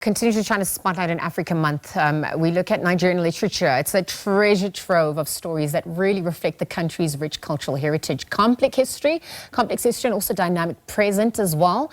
Continue to shine a spotlight on Africa Month. We look at Nigerian literature. It's a treasure trove of stories that really reflect the country's rich cultural heritage, complex history, and also dynamic present as well.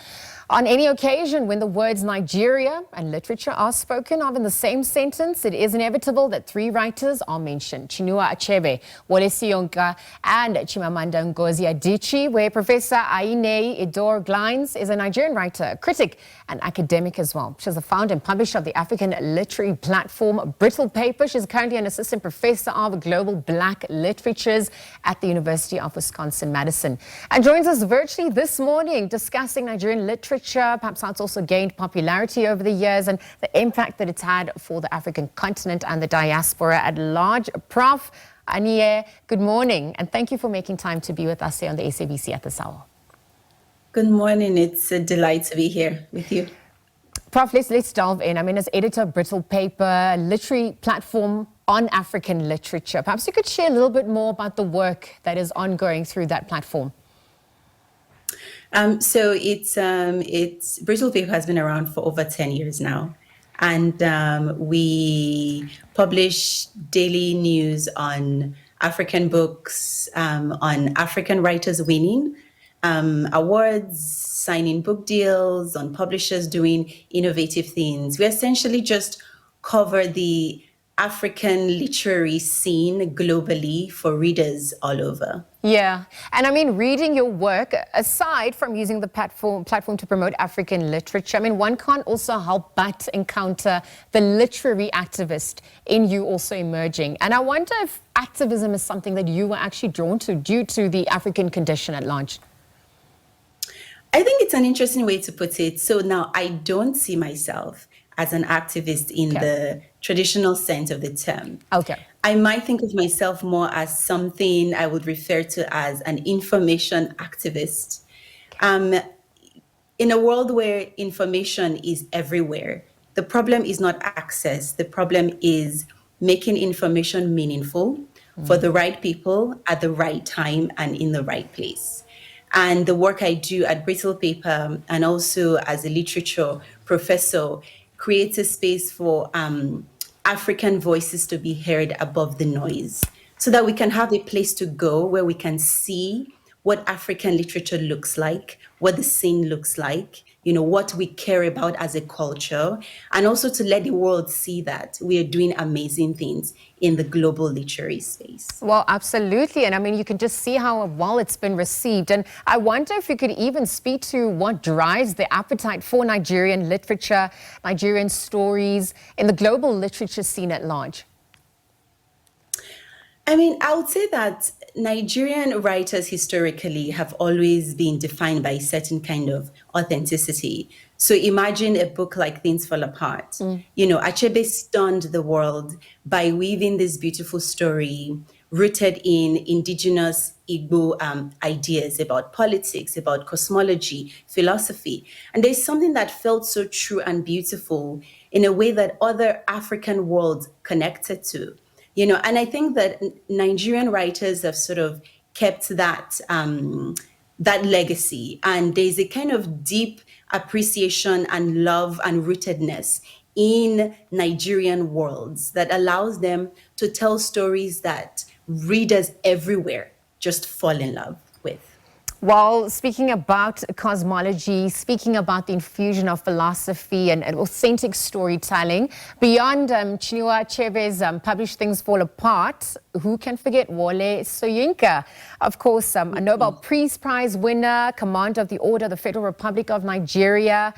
On any occasion when the words Nigeria and literature are spoken of in the same sentence, it is inevitable that three writers are mentioned: Chinua Achebe, Wole Soyinka, and Chimamanda Ngozi Adichie, where Professor Ainehi Edoro Glines is a Nigerian writer, critic, and academic as well. She's the founder and publisher of the African literary platform Brittle Paper. She's currently an assistant professor of global Black literatures at the University of Wisconsin-Madison, and joins us virtually this morning discussing Nigerian literature, perhaps how it's also gained popularity over the years and the impact that it's had for the African continent and the diaspora at large. Prof. Ainehi, good morning, and thank you for making time to be with us here on the SABC at this hour. Good morning. It's a delight to be here with you. Prof, let's delve in. I mean, as editor of Brittle Paper, a literary platform on African literature, perhaps you could share a little bit more about the work that is ongoing through that platform. So it's Brittle Paper has been around for over 10 years now, and we publish daily news on African books, on African writers winning awards, signing book deals, on publishers doing innovative things. We essentially just cover the African literary scene globally for readers all over. Yeah, and I mean, reading your work, aside from using the platform to promote African literature, I mean, one can't also help but encounter the literary activist in you also emerging. And I wonder if activism is something that you were actually drawn to due to the African condition at large. I think it's an interesting way to put it. So now I don't see myself as an activist in the traditional sense of the term. Okay. I might think of myself more as something I would refer to as an information activist. In a world where information is everywhere, the problem is not access. The problem is making information meaningful for the right people at the right time and in the right place. And the work I do at Brittle Paper and also as a literature professor creates a space for African voices to be heard above the noise, so that we can have a place to go where we can see what African literature looks like, what the scene looks like, you know, what we care about as a culture, and also to let the world see that we are doing amazing things in the global literary space. Well, absolutely. And I mean, you can just see how well it's been received. And I wonder if you could even speak to what drives the appetite for Nigerian literature, Nigerian stories in the global literature scene at large. I mean, I would say that Nigerian writers historically have always been defined by a certain kind of authenticity. So imagine a book like Things Fall Apart. You know, Achebe stunned the world by weaving this beautiful story rooted in indigenous Igbo ideas about politics, about cosmology, philosophy. And there's something that felt so true and beautiful in a way that other African worlds connected to. You know, and I think that Nigerian writers have sort of kept that that legacy, and there's a kind of deep appreciation and love and rootedness in Nigerian worlds that allows them to tell stories that readers everywhere just fall in love with. Well, speaking about cosmology, speaking about the infusion of philosophy and authentic storytelling, beyond Chinua Achebe's published Things Fall Apart, who can forget Wole Soyinka? Of course, a Nobel Peace Prize winner, commander of the Order of the Federal Republic of Nigeria.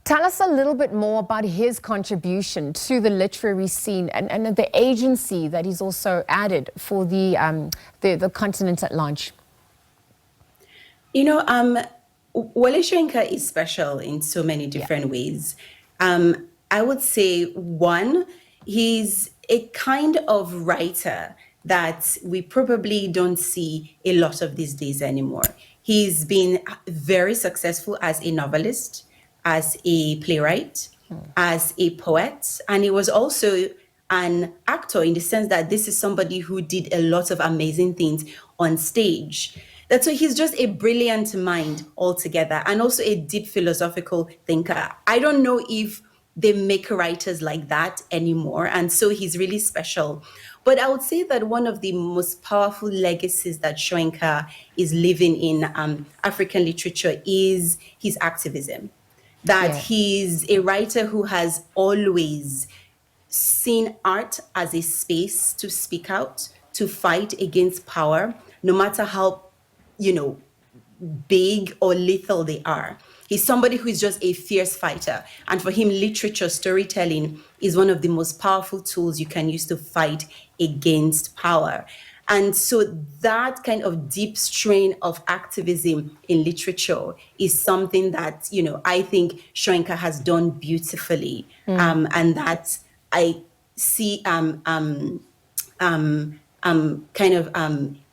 Tell us a little bit more about his contribution to the literary scene and the agency that he's also added for the continent at large. You know, Wole Soyinka is special in so many different ways. I would say, one, he's a kind of writer that we probably don't see a lot of these days anymore. He's been very successful as a novelist, as a playwright, as a poet, and he was also an actor in the sense that this is somebody who did a lot of amazing things on stage. That's why he's just a brilliant mind altogether, and also a deep philosophical thinker. I don't know if they make writers like that anymore. And so he's really special. But I would say that one of the most powerful legacies that Soyinka is living in African literature is his activism. That Yeah. he's a writer who has always seen art as a space to speak out, to fight against power, no matter how, you know, big or lethal they are. He's somebody who is just a fierce fighter. And for him, literature, storytelling is one of the most powerful tools you can use to fight against power. And so that kind of deep strain of activism in literature is something that, I think Soyinka has done beautifully. And that I see kind of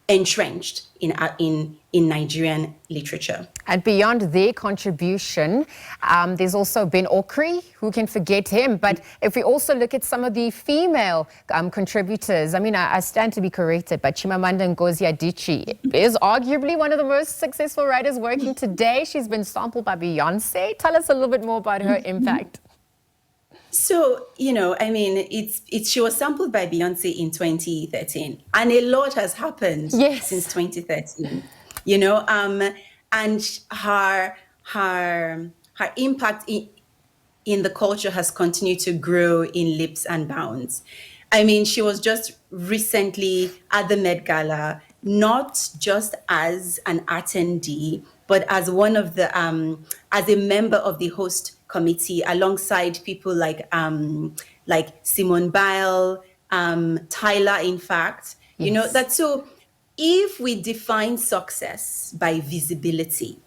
entrenched in Nigerian literature. And beyond their contribution, there's also Ben Okri, who can forget him. But if we also look at some of the female contributors, I mean, I stand to be corrected, but Chimamanda Ngozi Adichie is arguably one of the most successful writers working today. She's been sampled by Beyonce. Tell us a little bit more about her impact. So, she was sampled by Beyonce in 2013, and a lot has happened since 2013, and her impact in the culture has continued to grow in leaps and bounds. I mean, she was just recently at the Met Gala, not just as an attendee, but as one of the as a member of the host committee, alongside people like Simone Biles, Tyler. In fact, that. So, if we define success by visibility,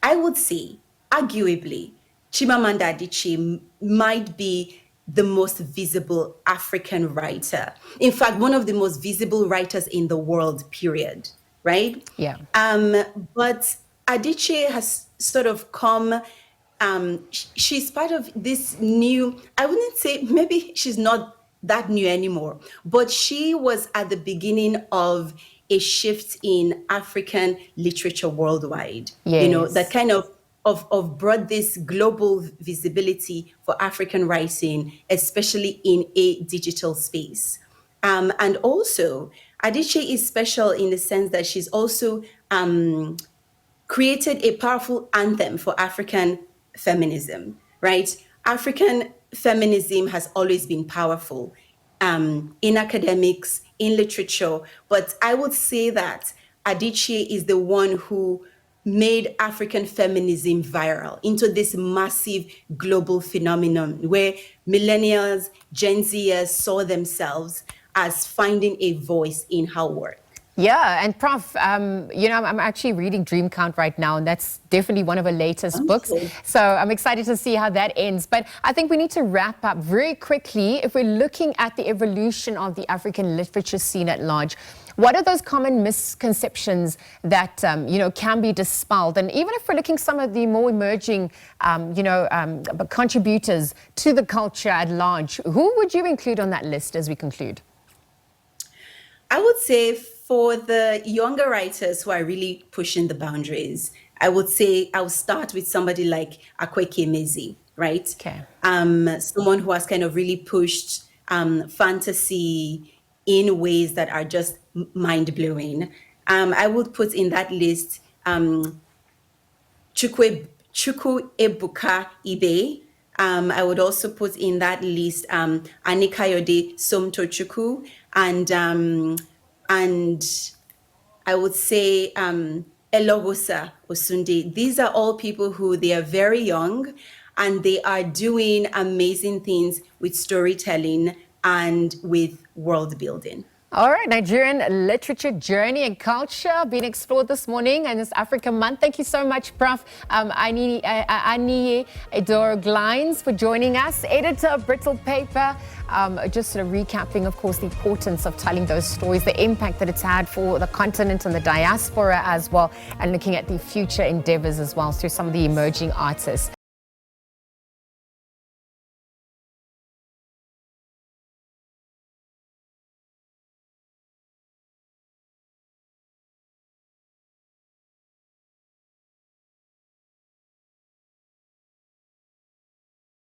I would say, arguably, Chimamanda Adichie might be the most visible African writer. In fact, one of the most visible writers in the world, period. Right? Yeah. But Adichie has sort of come, she's part of this new, I wouldn't say, maybe she's not that new anymore, but she was at the beginning of a shift in African literature worldwide. Yes. That kind of brought this global visibility for African writing, especially in a digital space. And also, Adichie is special in the sense that she's also created a powerful anthem for African feminism, right? African feminism has always been powerful in academics, in literature, but I would say that Adichie is the one who made African feminism viral into this massive global phenomenon where millennials, Gen Zers saw themselves as finding a voice in her work. Yeah, and Prof, I'm actually reading Dream Count right now, and that's definitely one of her latest books. So I'm excited to see how that ends. But I think we need to wrap up very quickly. If we're looking at the evolution of the African literature scene at large, what are those common misconceptions that, can be dispelled? And even if we're looking at some of the more emerging, contributors to the culture at large, who would you include on that list as we conclude? I would say for the younger writers who are really pushing the boundaries, I would say I would start with somebody like Akweke Emezi, right? Okay. Someone who has kind of really pushed fantasy in ways that are just mind-blowing. I would put in that list Chukwu Ebuka Ibe. I would also put in that list Anikayode Somtochukwu and I would say Elowosa Osunde. These are all people who they are very young and they are doing amazing things with storytelling and with world building. All right, Nigerian literature journey and culture being explored this morning and this Africa Month. Thank you so much, Prof. Ainehi Edoro Glines, for joining us, editor of Brittle Paper. Just sort of recapping, of course, the importance of telling those stories, the impact that it's had for the continent and the diaspora as well, and looking at the future endeavors as well through some of the emerging artists.